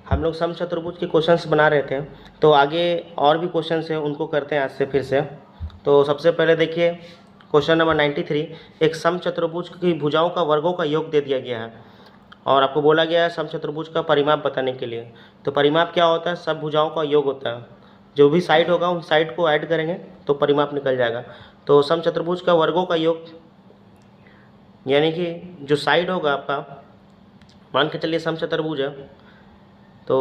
हम लोग सम चतुर्भुज के क्वेश्चंस बना रहे थे, तो आगे और भी क्वेश्चंस हैं उनको करते हैं आज से फिर से। तो सबसे पहले देखिए क्वेश्चन नंबर 93, एक सम चतुर्भुज की भुजाओं का वर्गों का योग दे दिया गया है और आपको बोला गया है सम चतुर्भुज का परिमाप बताने के लिए। तो परिमाप क्या होता है? सब भुजाओं का योग होता है, जो भी साइड होगा उन साइड को ऐड करेंगे तो परिमाप निकल जाएगा। तो सम चतुर्भुज का वर्गों का योग यानी कि जो साइड होगा आपका, मान के चलिए सम चतुर्भुज है तो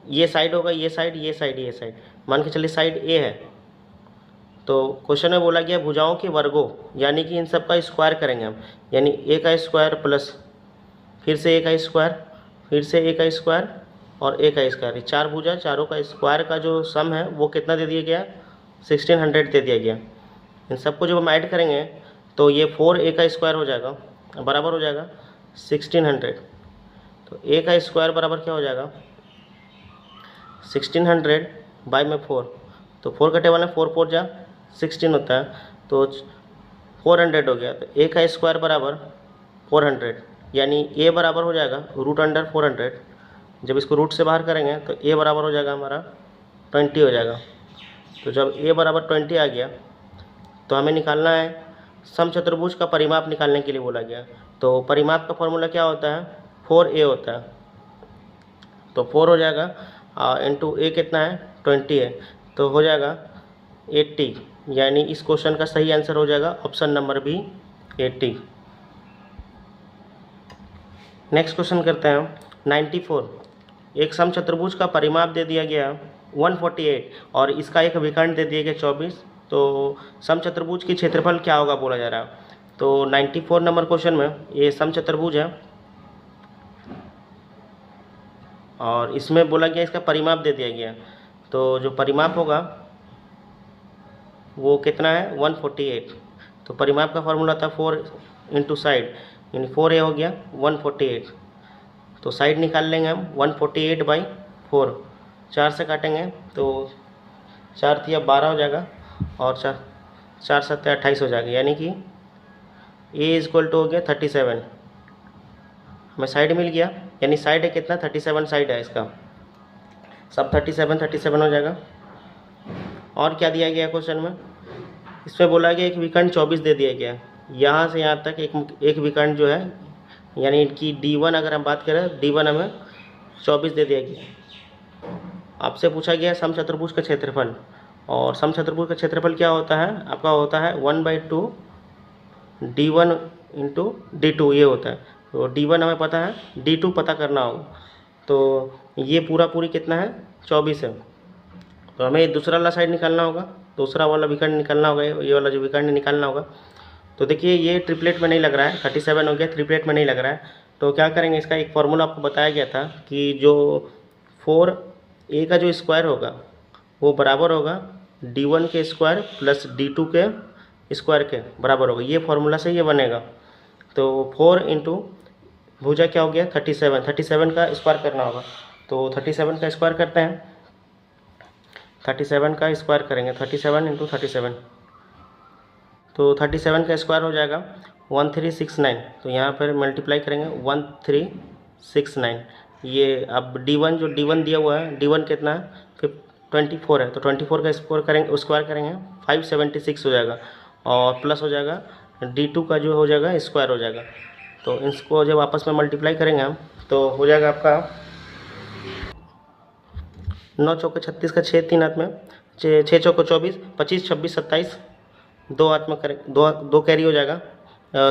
ये साइड होगा, ये साइड, ये साइड, ये साइड, मान के चलिए साइड ए है। तो क्वेश्चन में बोला गया भुजाओं के वर्गों यानी कि इन सब का स्क्वायर करेंगे हम, यानी ए का स्क्वायर प्लस फिर से ए का स्क्वायर, फिर से ए का स्क्वायर और ए का स्क्वायर, ये चार भुजा, चारों का स्क्वायर का जो सम है वो कितना दे दिया गया? 1600 दे दिया गया। इन सबको जब हम ऐड करेंगे तो ये 4a का स्क्वायर हो जाएगा, बराबर हो जाएगा 1600। तो a का स्क्वायर बराबर क्या हो जाएगा? 1600 बाई में 4, तो 4 का टेबल में 4 4 जा 16 होता है, तो 400 हो गया। तो a का स्क्वायर बराबर 400, यानी a बराबर हो जाएगा रूट अंडर 400। जब इसको रूट से बाहर करेंगे तो a बराबर हो जाएगा हमारा 20 हो जाएगा। तो जब a बराबर 20 आ गया तो हमें निकालना है सम चतुर्भुज का परिमाप निकालने के लिए बोला गया। तो परिमाप का फॉर्मूला क्या होता है? 4a होता है। तो 4 हो जाएगा इंटू a कितना है? 20 है, तो हो जाएगा 80, यानी इस क्वेश्चन का सही आंसर हो जाएगा option number B 80। Next question करते हैं 94, एक सम चतुर्भुज का परिमाप दे दिया गया 148 और इसका एक विकर्ण दे दिया गया 24। तो सम चतुर्भुज की क्षेत्रफल क्या होगा बोला जा रहा है। तो 94 नंबर क्वेश्चन में ये सम चतुर्भुज है और इसमें बोला गया इसका परिमाप दे दिया गया। तो जो परिमाप होगा वो कितना है? 148। तो परिमाप का फॉर्मूला था 4 इंटू साइड, यानी 4a हो गया 148। तो साइड निकाल लेंगे हम 148 बाई 4, 4 से काटेंगे तो 4 तिया 12 हो जाएगा और 4 7 28 हो जाएगा, यानी कि a इक्वल टू हो गया 37। हमें साइड मिल गया, यानी साइड है कितना? 37 साइड है इसका, सब 37 हो जाएगा। और क्या दिया गया क्वेश्चन में? इसमें बोला गया एक विकर्ण 24 दे दिया गया, यहाँ से यहाँ तक एक विकर्ण जो है, यानी कि D1 अगर हम बात करें, D1 हमें 24 दे दिया गया। आपसे पूछा गया सम चतुर्भुज का क्षेत्रफल, और सम चतुर्भुज का क्षेत्रफल क्या होता है? आपका होता है 1/2 D1 इंटू D2, ये होता है। तो D1 हमें पता है, D2 पता करना होगा। तो ये पूरी कितना है? 24 है। तो हमें दूसरा वाला साइड निकालना होगा, दूसरा वाला विकर्ण निकालना होगा, ये वाला जो विकर्ण निकालना होगा। तो देखिए ये ट्रिपलेट में नहीं लग रहा है, 37 हो गया, ट्रिपलेट में नहीं लग रहा है। तो क्या करेंगे, इसका एक फॉर्मूला आपको बताया गया था कि जो 4a का जो स्क्वायर होगा वो बराबर होगा D1 के स्क्वायर प्लस D2 के स्क्वायर के बराबर होगा, ये फॉर्मूला से ये बनेगा। तो 4 इंटू भुजा क्या हो गया? 37 का स्क्वायर करना होगा। तो 37 का स्क्वायर करते हैं, 37 का स्क्वायर करेंगे, 37 इंटू 37, तो 37 का स्क्वायर हो जाएगा 1369। तो यहाँ पर मल्टीप्लाई करेंगे 1369। ये अब D1 जो D1 दिया हुआ है, D1 कितना है? फिर 24 है, तो 24 का स्क्वायर करेंगे 576 हो जाएगा, और प्लस हो जाएगा D2 का जो हो जाएगा स्क्वायर हो जाएगा। तो इसको जब आपस में मल्टीप्लाई करेंगे हम तो हो जाएगा आपका 9 चौके 36 का 6 3 हाथ में, 6 चौके 24, 25 26 27, 2 हाथ में करें, दो कैरी हो जाएगा,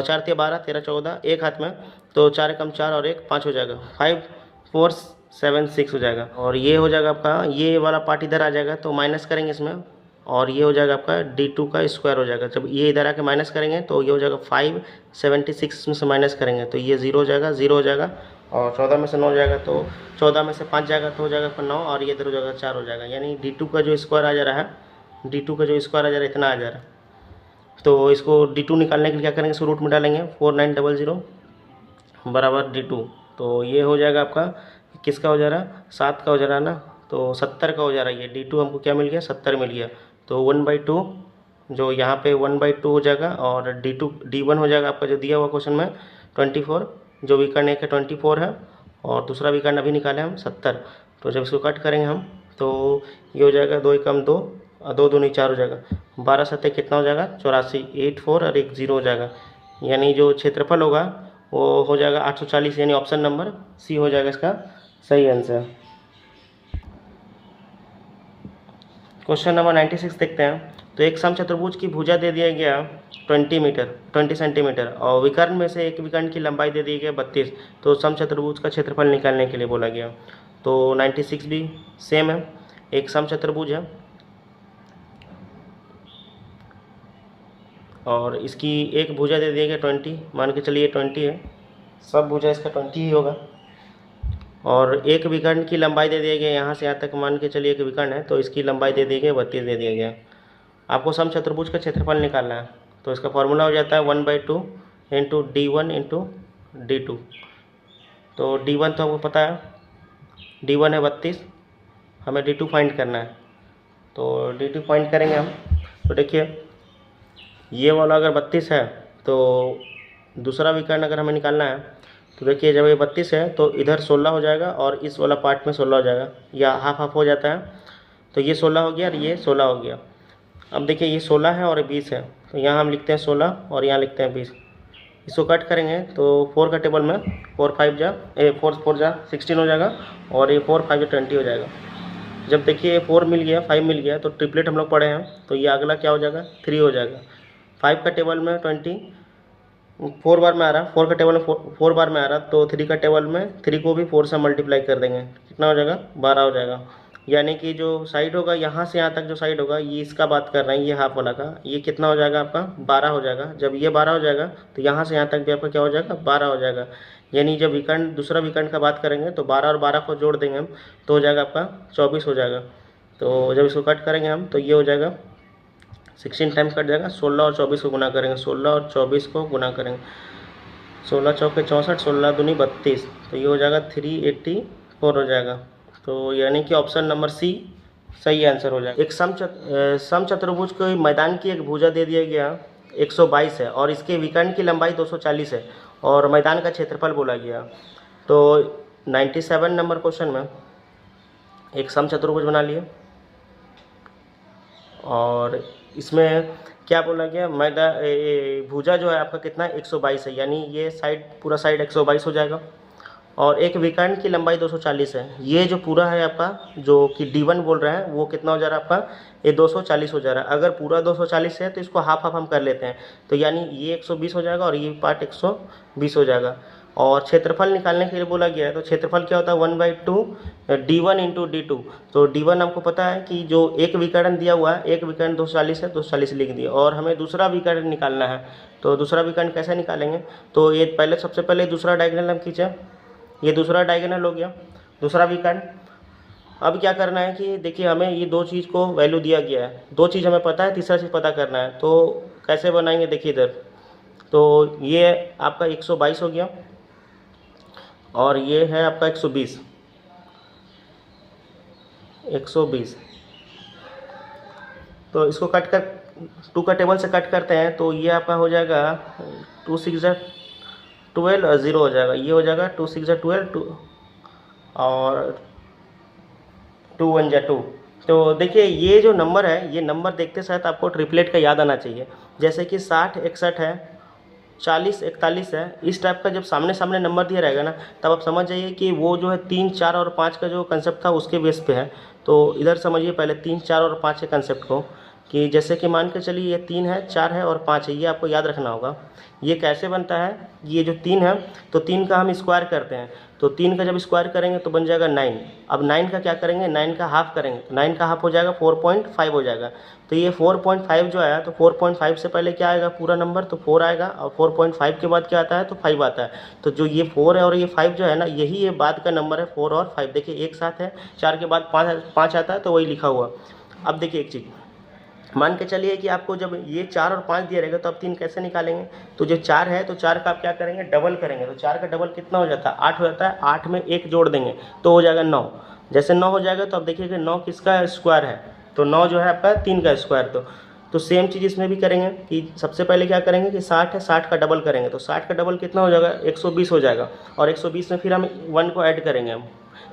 4 तिया 12 13 14, एक हाथ में, तो 4 कम 4 और 1 5 हो जाएगा, 5 4 7 6 हो जाएगा। और ये हो जाएगा आपका, ये वाला पार्ट इधर आ जाएगा तो माइनस करेंगे इसमें, और ये हो जाएगा आपका D2 का स्क्वायर हो जाएगा। जब ये इधर आके माइनस करेंगे तो ये हो जाएगा 576 में से माइनस करेंगे तो ये 0 हो जाएगा, 0 हो जाएगा, और 14 में से 9 जाएगा तो 14 में से 5 जाएगा तो हो जाएगा फिर 9, और ये इधर हो जाएगा 4 हो जाएगा, यानी D2 का जो स्क्वायर आ जा रहा है, D2 का जो स्क्वायर आ जा रहा है इतना आ जा रहा है। तो इसको D2 निकालने के लिए क्या करेंगे, इसको रूट में डालेंगे 4900 बराबर D2। तो ये हो जाएगा आपका किसका हो जा रहा है? 7 का हो जा रहा है ना, तो 70 का हो जा रहा है। ये D2 हमको क्या मिल गया? 70 मिल गया। तो 1/2 जो यहाँ पे 1/2 हो जाएगा, और D1 हो जाएगा आपका जो दिया हुआ क्वेश्चन में 24, जो विकर्ण एक है 24 है, और दूसरा विकर्ण अभी निकाले हम 70। तो जब इसको कट करेंगे हम तो ये हो जाएगा 2 एकम 2 और 2 दूनी 4 हो जाएगा, 12 सत्ते कितना हो जाएगा 84, 84 और एक 0 हो जाएगा, यानी जो क्षेत्रफल होगा वो हो जाएगा 840, यानी ऑप्शन नंबर सी हो जाएगा इसका सही आंसर। क्वेश्चन नंबर 96 देखते हैं। तो एक समचतुर्भुज की भुजा दे दिया गया 20 सेंटीमीटर और विकर्ण में से एक विकर्ण की लंबाई दे दी गई 32। तो समचतुर्भुज का क्षेत्रफल निकालने के लिए बोला गया। तो 96 भी सेम है, एक समचतुर्भुज है और इसकी एक भुजा दे दिया गया 20, मान के चलिए 20 है, सब भुजा इसका 20 ही होगा। और एक विकर्ण की लंबाई दे दिया गया, यहाँ से यहाँ तक मान के चलिए एक विकर्ण है, तो इसकी लंबाई दे दी गई 32 दे दिया गया। आपको समचतुर्भुज का क्षेत्रफल निकालना है। तो इसका फॉर्मूला हो जाता है 1/2 इंटू D1 इंटू D2। तो D1 तो हमको पता है, D1 है 32, हमें D2 फाइंड करना है। तो D2 फाइंड करेंगे हम। तो देखिए ये वाला अगर 32 है तो दूसरा विकर्ण अगर हमें निकालना है तो देखिए जब ये 32 है तो इधर 16 हो जाएगा और इस वाला पार्ट में 16 हो जाएगा, या हाफ हाफ हो जाता है। तो ये 16 हो गया और ये 16 हो गया। अब देखिए ये 16 है और ये 20 है, तो यहाँ हम लिखते हैं 16 और यहाँ लिखते हैं 20। इसको कट करेंगे तो 4 का टेबल में 4 5 जा 4 जा 16 हो जाएगा और ये 4 5 जा 20 हो जाएगा। जब देखिए 4 मिल गया 5 मिल गया तो ट्रिपलेट हम लोग पढ़े हैं, तो ये अगला क्या हो जाएगा 3 हो जाएगा। 5 का टेबल में 20 4 बार में आ रहा, 4 का टेबल में 4 बार में आ रहा, तो 3 का टेबल में 3 को भी 4 से मल्टीप्लाई कर देंगे, कितना हो जाएगा 12 हो जाएगा। यानी कि जो साइड होगा यहाँ से यहाँ तक जो साइड होगा ये इसका बात कर रहे हैं, ये हाफ वाला का, ये कितना हो जाएगा आपका 12 हो जाएगा। जब ये 12 हो जाएगा तो यहाँ से यहाँ तक भी आपका क्या हो जाएगा 12 हो जाएगा। यानी जब विकर्ण दूसरा विकर्ण का बात करेंगे तो 12 और 12 को जोड़ देंगे हम तो हो जाएगा आपका 24 हो जाएगा। तो जब इसको कट करेंगे हम तो ये हो जाएगा 16 टाइम्स कट जाएगा, 16 और 24 को गुना करेंगे, 16 और 24 को गुना करेंगे, 16 चौके 64, 16 दूनी 32, तो ये हो जाएगा 384 हो जाएगा। तो यानी कि ऑप्शन नंबर सी सही आंसर हो जाएगा। एक समचतुर्भुज को मैदान की एक भुजा दे दिया गया 122 है और इसके विकर्ण की लंबाई 240 है और मैदान का क्षेत्रफल बोला गया। तो 97 नंबर क्वेश्चन में एक समचतुर्भुज बना लिए और इसमें क्या बोला गया, भुजा जो है आपका कितना है 122 है, यानी ये साइड पूरा साइड 122 हो जाएगा और एक विकर्ण की लंबाई 240 है। ये जो पूरा है आपका जो कि D1 बोल रहे हैं वो कितना हो जा रहा है आपका, ये 240 हो जा रहा है। अगर पूरा 240 है तो इसको हाफ हाफ हम कर लेते हैं, तो यानी ये 120 हो जाएगा और ये पार्ट 120 हो जाएगा। और क्षेत्रफल निकालने के लिए बोला गया है, तो क्षेत्रफल क्या होता है 1/2 D1 इंटू D2। तो D1 हमको पता है कि जो एक विकर्ण दिया हुआ है, एक विकर्ण 240 है, 240 लिख दिया और हमें दूसरा विकर्ण निकालना है। तो दूसरा विकर्ण कैसे निकालेंगे, तो ये पहले सबसे पहले दूसरा डायगोनल हम खींचे, ये दूसरा डायगोनल हो गया दूसरा विकर्ण। अब क्या करना है कि देखिए हमें ये दो चीज़ को वैल्यू दिया गया है, दो चीज़ हमें पता है, तीसरा चीज़ पता करना है। तो कैसे बनाएंगे देखिए इधर, तो ये आपका 122 हो गया और ये है आपका 120। तो इसको कट कर 2 का टेबल से कट करते हैं तो ये आपका हो जाएगा 2 6 12 और 0 हो जाएगा, ये हो जाएगा 2 6 12 2 और 2 1 2। तो देखिए ये जो नंबर है, ये नंबर देखते साथ आपको ट्रिपलेट का याद आना चाहिए, जैसे कि 60 61 है, 40 41 है। इस टाइप का जब सामने सामने नंबर दिया रहेगा ना, तब आप समझ जाइए कि वो जो है 3 4 और 5 का जो कंसेप्ट था उसके बेस पे है। तो इधर समझिए पहले 3 4 और 5 के कंसेप्ट को, कि जैसे कि मान के चलिए ये 3 है 4 है और 5 है, ये आपको याद रखना होगा। ये कैसे बनता है, ये जो 3 है तो 3 का हम स्क्वायर करते हैं, तो 3 का जब स्क्वायर करेंगे तो बन जाएगा 9। अब 9 का क्या करेंगे, 9 का हाफ करेंगे, तो 9 का हाफ हो जाएगा 4.5 हो जाएगा। तो ये 4.5 जो आया, तो 4.5 से पहले क्या आएगा पूरा नंबर, तो 4 आएगा और 4.5 के बाद क्या आता है, तो 5 आता है। तो जो ये 4 है और ये 5 जो है ना, यही ये बाद का नंबर है 4 और 5। देखिए एक साथ है, 4 के बाद 5 आता है, तो वही लिखा हुआ। अब देखिए एक चीज़ मान के चलिए कि आपको जब ये 4 और 5 दिया रहेगा तो आप 3 कैसे निकालेंगे, तो जो 4 है तो 4 का आप क्या करेंगे डबल करेंगे, तो 4 का डबल कितना हो जाता है 8 हो जाता है, 8 में 1 जोड़ देंगे तो हो जाएगा 9। जैसे 9 हो जाएगा तो अब देखिए कि 9 किसका स्क्वायर है, तो 9 जो है आपका 3 का स्क्वायर। तो तो सेम चीज़ इसमें भी करेंगे कि सबसे पहले क्या करेंगे कि 60 है, 60 का डबल करेंगे, तो 60 का डबल कितना हो जाएगा, 120 हो जाएगा, और 120 में फिर हम 1 को ऐड करेंगे हम,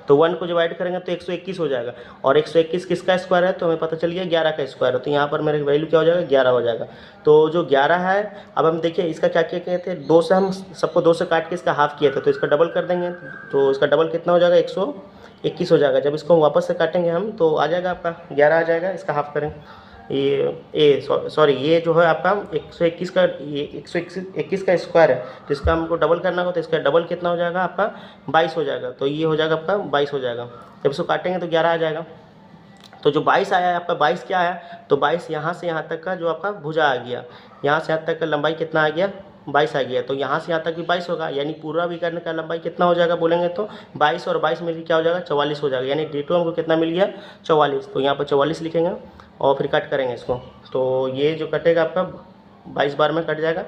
तो 1 को जब ऐड करेंगे तो 121 हो जाएगा, और 121 किसका स्क्वायर है, तो हमें पता चल गया 11 का स्क्वायर है, तो यहाँ पर मेरे वैल्यू क्या हो जाएगा, 11 हो जाएगा। तो जो 11 है, अब हम देखिए इसका क्या क्या किए थे, 2 से हम सबको 2 से काट के इसका हाफ किए थे, तो इसका डबल कर देंगे, तो इसका डबल कितना हो जाएगा, 121 हो जाएगा। जब इसको वापस से काटेंगे हम तो आ जाएगा आपका 11 आ जाएगा, इसका हाफ करें, ये सॉरी ये जो है आपका 121 का, ये 121 का स्क्वायर है, तो इसका हमको डबल करना होगा, तो इसका डबल कितना हो जाएगा आपका 22 हो जाएगा, तो ये हो जाएगा आपका 22 हो जाएगा। जब इसको काटेंगे तो 11 आ जाएगा। तो जो 22 आया है आपका, 22 क्या आया, तो 22 यहाँ से यहाँ तक का जो आपका भुजा आ गया, यहाँ से यहाँ तक का लंबाई कितना आ गया, 22 आ गया, तो यहाँ से यहाँ तक भी 22 होगा, यानी पूरा विकर्ण का लंबाई कितना हो जाएगा बोलेंगे तो 22 और 22 मिलकर क्या हो जाएगा, 44 हो जाएगा, यानी D2 हमको कितना मिल गया, 44। तो यहाँ पर 44 लिखेंगे और फिर कट करेंगे इसको, तो ये जो कटेगा आपका 22 बार में कट जाएगा।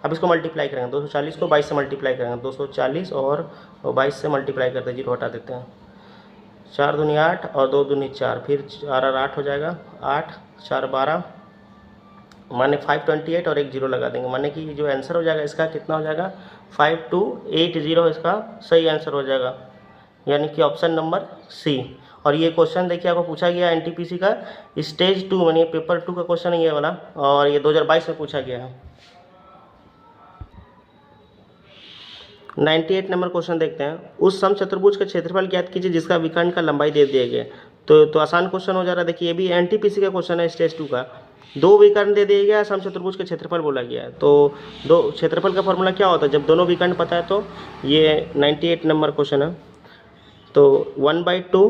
अब इसको मल्टीप्लाई करेंगे, 240 को 22 से मल्टीप्लाई करेंगे, 240 और 22 से मल्टीप्लाई करते, जीरो हटा देते हैं, 4 दूनी 8 और 2 दूनी 4, फिर 4 और 8 हो जाएगा, 8 4 12, माने 528 और एक जीरो लगा देंगे, माने कि जो आंसर हो जाएगा इसका कितना हो जाएगा, 5280 इसका सही आंसर हो जाएगा, यानी कि ऑप्शन नंबर सी। और ये क्वेश्चन देखिए आपको पूछा गया एनटीपीसी का स्टेज 2 यानी पेपर 2 का क्वेश्चन है ये वाला, और ये 2022 में पूछा गया है। 98 नंबर क्वेश्चन देखते हैं, उस समचतुर्भुज का क्षेत्रफल ज्ञात कीजिए जिसका विकर्ण का लंबाई दे दिया गया। तो आसान क्वेश्चन हो जा रहा है, देखिए ये भी एनटीपीसी का क्वेश्चन है स्टेज 2 का, 2 विकर्ण दे दिया गया, समचतुर्भुज का क्षेत्रफल बोला गया है, तो दो क्षेत्रफल का फॉर्मूला क्या होता है जब दोनों विकर्ण पता है, तो ये 98 नंबर क्वेश्चन है। तो 1/2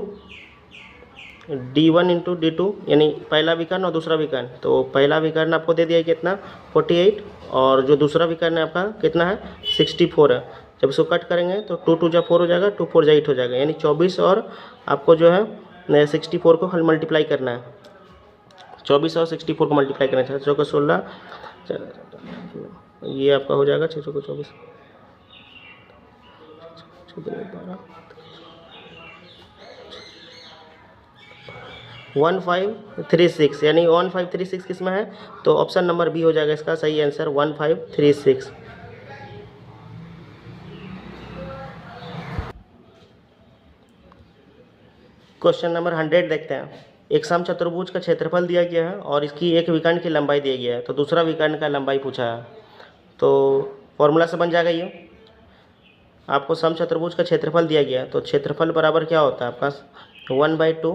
D1 इंटू D2 यानी पहला विकर्ण और दूसरा विकर्ण, तो पहला विकर्ण आपको दे दिया कितना 48, और जो दूसरा विकर्ण है आपका कितना है 64 है। जब इसको कट करेंगे तो 2 2 जा 4 हो जाएगा, 2 4 जा 8 हो जाएगा, यानी 24, और आपको जो है 64 को मल्टीप्लाई करना है, 24 और 64 को मल्टीप्लाई करना है, 6 को 16, ये आपका हो जाएगा 6 को 24, 1536, यानी 1536 किस में है, तो ऑप्शन नंबर बी हो जाएगा इसका सही आंसर 1536। क्वेश्चन नंबर 100 देखते हैं, एक समचतुर्भुज का क्षेत्रफल दिया गया है और इसकी एक विकर्ण की लंबाई दिया गया है, तो दूसरा विकर्ण का लंबाई पूछा है, तो फॉर्मूला से बन जाएगा ये, आपको समचतुर्भुज का क्षेत्रफल दिया गया है, तो क्षेत्रफल बराबर क्या होता है आपका 1/2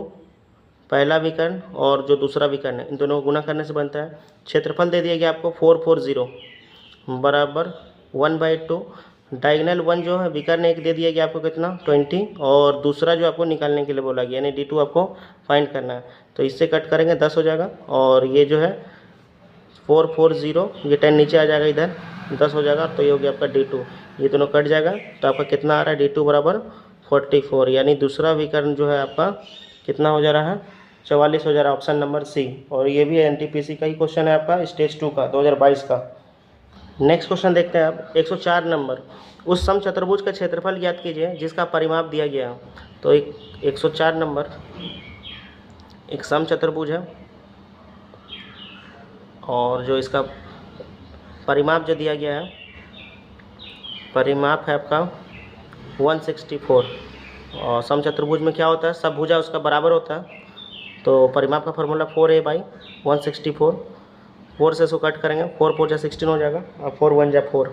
पहला विकर्ण और जो दूसरा विकर्ण है, इन दोनों को गुणा करने से बनता है। क्षेत्रफल दे दिया गया आपको 440 बराबर 1/2, डायगोनल 1 जो है विकर्ण एक दे दिया गया आपको कितना 20, और दूसरा जो आपको निकालने के लिए बोला गया यानी D2 आपको फाइंड करना है, तो इससे कट करेंगे 10 हो जाएगा, और ये जो है 440 ये 10 नीचे आ जाएगा, इधर 10 हो जाएगा, तो ये हो गया आपका D2, ये दोनों कट जाएगा, तो आपका कितना आ रहा है D2 बराबर 44, यानी दूसरा विकर्ण जो है आपका कितना हो जा रहा है 44 हो जा रहा है, ऑप्शन नंबर सी। और ये भी एनटीपीसी का ही क्वेश्चन है आपका स्टेज 2 का 2022 का। नेक्स्ट क्वेश्चन देखते हैं आप 104 नंबर, उस समचतुर्भुज का क्षेत्रफल ज्ञात कीजिए जिसका परिमाप दिया गया है। तो 104 नंबर एक समचतुर्भुज है और जो इसका परिमाप जो दिया गया है, परिमाप है आपका 164, और समचतुर्भुज में क्या होता है सब भुजा उसका बराबर होता है, तो परिमाप का फॉर्मूला 4a/164, 4 से इसको कट करेंगे, 4 4 जा 16 हो जाएगा और 4 1 जा 4,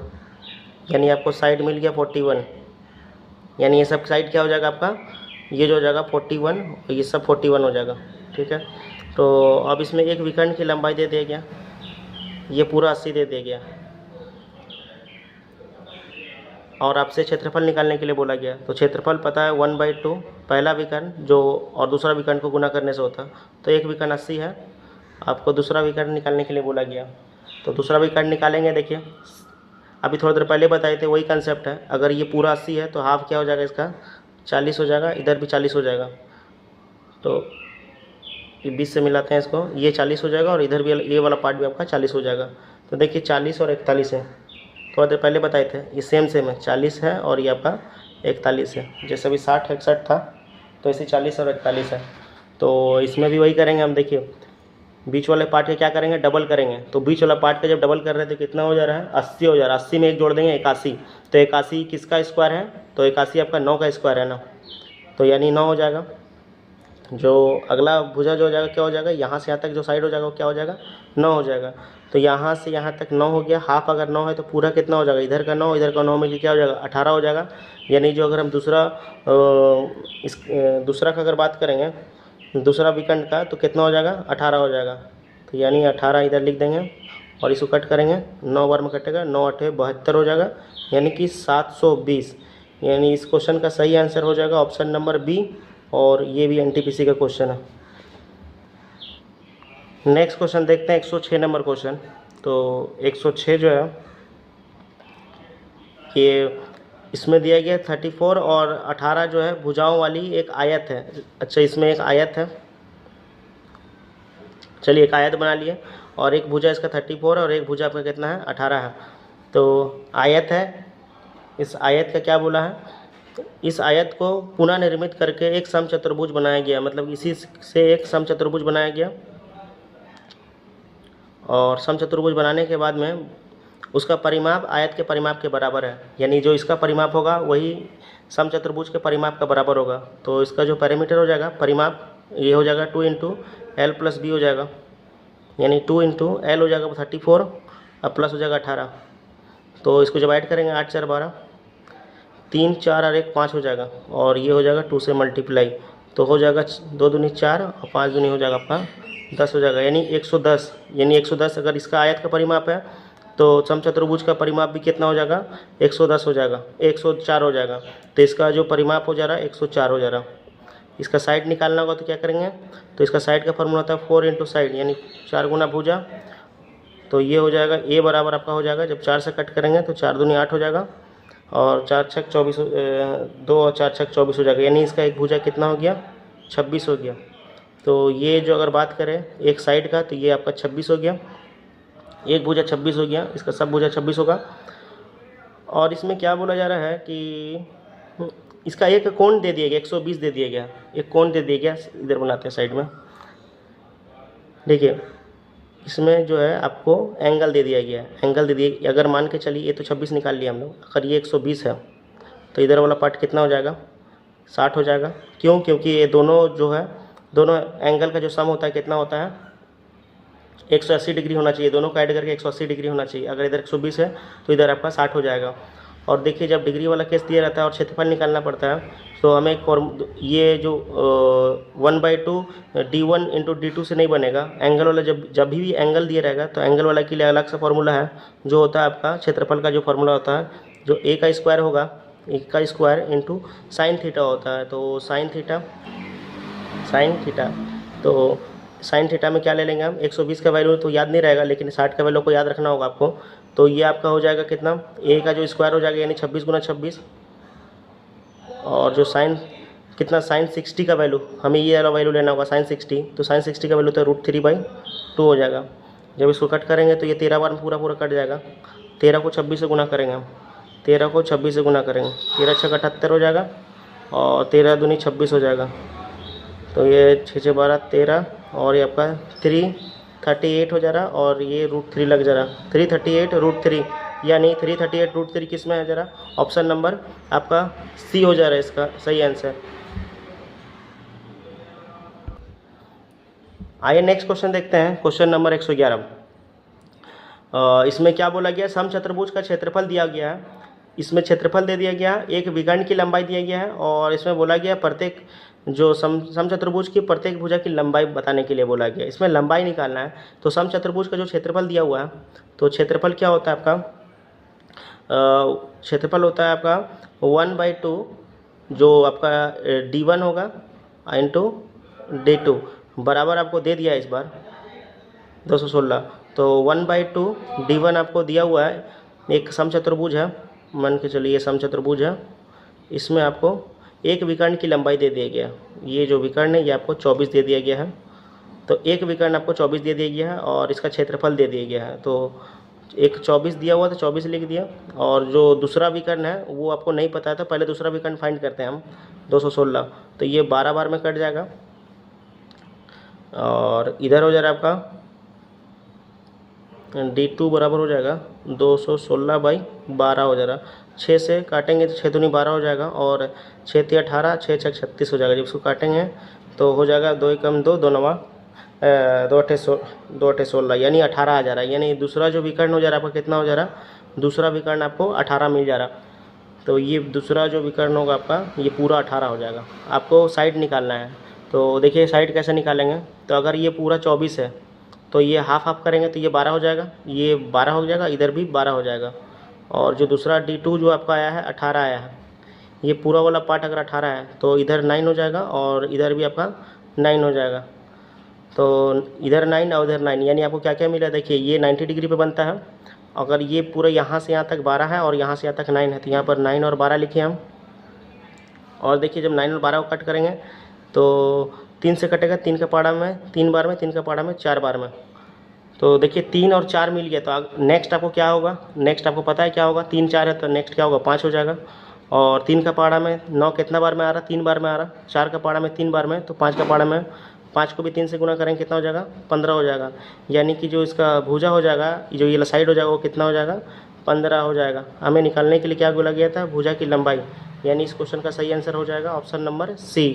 यानी आपको साइड मिल गया 41, यानी ये सब साइड क्या हो जाएगा आपका, ये जो हो जाएगा 41 और ये सब 41 हो जाएगा, ठीक है। तो अब इसमें एक विकर्ण की लंबाई दे दिया गया, ये पूरा 80 दे दिया गया, और आपसे क्षेत्रफल निकालने के लिए बोला गया, तो क्षेत्रफल पता है 1/2 पहला विकर्ण जो और दूसरा विकर्ण को गुना करने से होता, तो एक विकर्ण 80 है, आपको दूसरा विकर्ण निकालने के लिए बोला गया, तो दूसरा विकर्ण निकालेंगे। देखिए अभी थोड़ी देर पहले बताए थे वही कंसेप्ट है, अगर ये पूरा 80 है तो हाफ क्या हो जाएगा इसका 40 हो जाएगा, इधर भी 40 हो जाएगा, तो ये 20 से मिलाते हैं इसको, ये 40 हो जाएगा और इधर भी ये वाला पार्ट भी आपका 40 हो जाएगा। तो देखिए 40 और 41 है, थोड़ा देर पहले बताए थे, ये सेम है, 40 है और ये आपका 41 है, जैसे अभी 60 61 था तो ऐसे 40 और 41 है, तो इसमें भी वही करेंगे हम। देखिए बीच वाले पार्ट के क्या करेंगे, डबल करेंगे। तो बीच वाला पार्ट का जब डबल कर रहे हैं तो कितना हो जा रहा है, 80 हो जा रहा है। 80 में एक जोड़ देंगे 81, तो 81 किसका स्क्वायर है, तो 81 आपका 9 का स्क्वायर है ना, तो यानी 9 हो जाएगा। जो अगला भुजा जो हो जाएगा क्या हो जाएगा, यहाँ से यहाँ तक जो साइड हो जाएगा वो क्या हो जाएगा, 9 हो जाएगा। तो यहाँ से यहाँ तक 9 हो गया, हाफ अगर 9 है तो पूरा कितना हो जाएगा, इधर का 9 इधर का 9 में क्या हो जाएगा, 18 हो जाएगा। यानी जो अगर हम दूसरा का अगर बात करेंगे, दूसरा विकर्ण का, तो कितना हो जाएगा, 18 हो जाएगा। तो यानी 18 इधर लिख देंगे और इसको कट करेंगे, 9 बार में कटेगा, 9 8 72 हो जाएगा, यानी कि 720। यानी इस क्वेश्चन का सही आंसर हो जाएगा ऑप्शन नंबर बी, और ये भी एनटीपीसी का क्वेश्चन है। नेक्स्ट क्वेश्चन देखते हैं 106 नंबर क्वेश्चन। तो 106 जो है ये इसमें दिया गया 34 और 18 जो है भुजाओं वाली एक आयत है। अच्छा, इसमें एक आयत है, चलिए एक आयत बना लिए, और एक भुजा इसका 34 है और एक भुजा आपका कितना है, 18 है। तो आयत है, इस आयत का क्या बोला है, इस आयत को पुनः निर्मित करके एक समचतुर्भुज बनाया गया, मतलब इसी से एक समचतुर्भुज बनाया गया, और समचतुर्भुज बनाने के बाद में उसका परिमाप आयत के परिमाप के बराबर है। यानी जो इसका परिमाप होगा वही समचतुर्भुज के परिमाप का बराबर होगा। तो इसका जो पैरामीटर हो जाएगा, परिमाप, ये हो जाएगा 2 × L + B हो जाएगा, यानी 2 × L हो जाएगा 34 और प्लस हो जाएगा 18। तो इसको जब ऐड करेंगे 8 4 12, 3 4 और 1 5 हो जाएगा, और ये हो जाएगा 2 से मल्टीप्लाई, तो हो जाएगा 2 दूनी 4 और 5 दूनी हो जाएगा आपका 10 हो जाएगा, यानी 110। यानी 110 अगर इसका आयत का परिमाप है तो समचतुर्भुज का परिमाप भी कितना हो जाएगा, 110 हो जाएगा, 104 हो जाएगा। तो इसका जो परिमाप हो जा रहा है 104 हो जा रहा। इसका साइड निकालना होगा तो क्या करेंगे, तो इसका साइड का फॉर्मूला होता है 4 × साइड, यानी 4 गुना भुजा। तो ये हो जाएगा ए बराबर आपका हो जाएगा, जब 4 से कट करेंगे तो 4 दूनी 8 हो जाएगा, और 4 6 24, 2 और 4 6 24 हो जाएगा, यानी इसका एक भुजा कितना हो गया, 26 हो गया। तो ये जो अगर बात करें एक साइड का, तो ये आपका 26 हो गया, एक भुजा 26 हो गया, इसका सब भुजा 26 होगा। और इसमें क्या बोला जा रहा है कि इसका एक कोण दे दिया गया, 120 दे दिया गया, एक कोण दे दिया गया। इधर बनाते हैं साइड में, देखिए इसमें जो है आपको एंगल दे दिया गया है, एंगल दे दिए। अगर मान के चलिए ये तो 26 निकाल लिया हम लोग, अगर ये 120 है तो इधर वाला पार्ट कितना हो जाएगा, 60 हो जाएगा। क्यों, क्योंकि ये दोनों जो है, दोनों एंगल का जो सम होता है कितना होता है, 180 डिग्री होना चाहिए, दोनों का ऐड करके 180 डिग्री होना चाहिए। अगर इधर 120 है तो इधर आपका 60 हो जाएगा। और देखिए जब डिग्री वाला केस दिया रहता है और क्षेत्रफल निकालना पड़ता है, तो हमें ये जो 1/2 d1 × d2 से नहीं बनेगा। एंगल वाला जब भी एंगल दिया रहेगा तो एंगल वाला के लिए अलग सा फॉर्मूला है, जो होता है आपका क्षेत्रफल का जो फॉर्मूला होता है, जो a का स्क्वायर होगा, a का स्क्वायर × sin थीटा होता है। तो sin थीटा, तो sin थीटा में क्या ले लेंगे हम, 120 का वैल्यू तो याद नहीं रहेगा, लेकिन 60 का वैल्यू को याद रखना होगा आपको। तो ये आपका हो जाएगा कितना, a का जो स्क्वायर हो जाएगा, यानी 26 × 26, और जो sin कितना, sin 60 का वैल्यू, हमें ये वाला वैल्यू लेना होगा sin 60। तो sin 60 का वैल्यू तो √3/2 हो जाएगा। जब इसको कट करेंगे तो ये 13 बार में पूरा कट जाएगा। 13 को 26 से गुना करेंगे हम, 13 को 26 से गुना करेंगे, 13 6 78 हो जाएगा, और 13 दूनी 26 हो जाएगा। तो ये 6 6 12 13, और ये आपका 338 हो जा रहा, और ये √3 लग जा रहा, 338 √3, यानी 338 √3 किस में है जरा, ऑप्शन नंबर आपका सी हो जा रहा है इसका सही आंसर। आइए नेक्स्ट क्वेश्चन देखते हैं, क्वेश्चन नंबर 111। इसमें क्या बोला गया, समचतुर्भुज का क्षेत्रफल दिया गया है। इसमें क्षेत्रफल दे दिया गया, एक विकर्ण की लंबाई दिया गया है, और इसमें बोला गया प्रत्येक जो समचतुर्भुज की प्रत्येक भुजा की लंबाई बताने के लिए बोला गया। इसमें लंबाई निकालना है। तो समचतुर्भुज का जो क्षेत्रफल दिया हुआ है, तो क्षेत्रफल क्या होता है आपका, क्षेत्रफल होता है आपका 1/2 जो आपका d1 होगा × d2 बराबर आपको दे दिया है इस बार 216। तो 1/2 d1 आपको दिया हुआ है, एक समचतुर्भुज है, मान के चलिए समचतुर्भुज है, इसमें आपको एक विकर्ण की लंबाई दे दिया गया। ये जो विकर्ण है ये आपको 24 दे दिया गया है। तो एक विकर्ण आपको 24 दे दिया गया है, और इसका क्षेत्रफल दे दिया गया है। तो एक 24 दिया हुआ तो 24 लिख दिया, और जो दूसरा विकर्ण है वो आपको नहीं पता है, तो पहले दूसरा विकर्ण फाइंड करते हैं हम, 216। तो ये 12 बार में कट जाएगा, और इधर हो जा रहा है आपका D2 बराबर हो जाएगा 216/12 हो जा रहा। 6 से काटेंगे तो 6 दूनी 12 हो जाएगा, और 6 तिया 18, 6 छक 36 हो जाएगा। जब इसको काटेंगे तो हो जाएगा 2 एकम 2, 2 नवा 2 अठे 16, यानी 18 आ जा रहा है। यानी दूसरा जो विकर्ण हो जा रहा है आपका कितना हो जा रहा, दूसरा विकर्ण आपको 18 मिल जा रहा। तो ये दूसरा जो विकर्ण होगा आपका ये पूरा 18 हो जाएगा। आपको साइड निकालना है, तो देखिए साइड कैसे निकालेंगे। तो अगर ये पूरा 24 है तो ये हाफ हाफ करेंगे तो ये 12 हो जाएगा, ये 12 हो जाएगा, इधर भी 12 हो जाएगा। और जो दूसरा D2 जो आपका आया है 18 आया है, ये पूरा वाला पार्ट अगर 18 है तो इधर 9 हो जाएगा और इधर भी आपका 9 हो जाएगा। तो इधर 9 और इधर 9, यानी आपको क्या क्या मिला, देखिए ये 90 डिग्री पे बनता है। अगर ये पूरा यहाँ से यहाँ तक 12 है और यहाँ से यहाँ तक 9 है तो यहाँ पर 9 और 12 लिखे हम। और देखिए जब 9 और 12 को कट करेंगे तो 3 से कटेगा, 3 का पाड़ा में 3 बार में, 3 का पाड़ा में 4 बार में। तो देखिए 3 और 4 मिल गया। तो नेक्स्ट आपको क्या होगा, नेक्स्ट आपको पता है क्या होगा, 3 4 है तो नेक्स्ट क्या होगा 5 हो जाएगा। और 3 का पाड़ा में 9 कितना बार में आ रहा, 3 बार में आ रहा। 4 का पाड़ा में 3 बार में, तो 5 का पाड़ा में 5 को भी 3 से गुना करेंगे कितना हो जाएगा 15 हो जाएगा। यानी कि जो इसका भुजा हो जाएगा, जो ये साइड हो जाएगा वो कितना हो जाएगा 15 हो जाएगा। हमें निकालने के लिए क्या बोला गया था, भुजा की लंबाई। यानी इस क्वेश्चन का सही आंसर हो जाएगा ऑप्शन नंबर सी।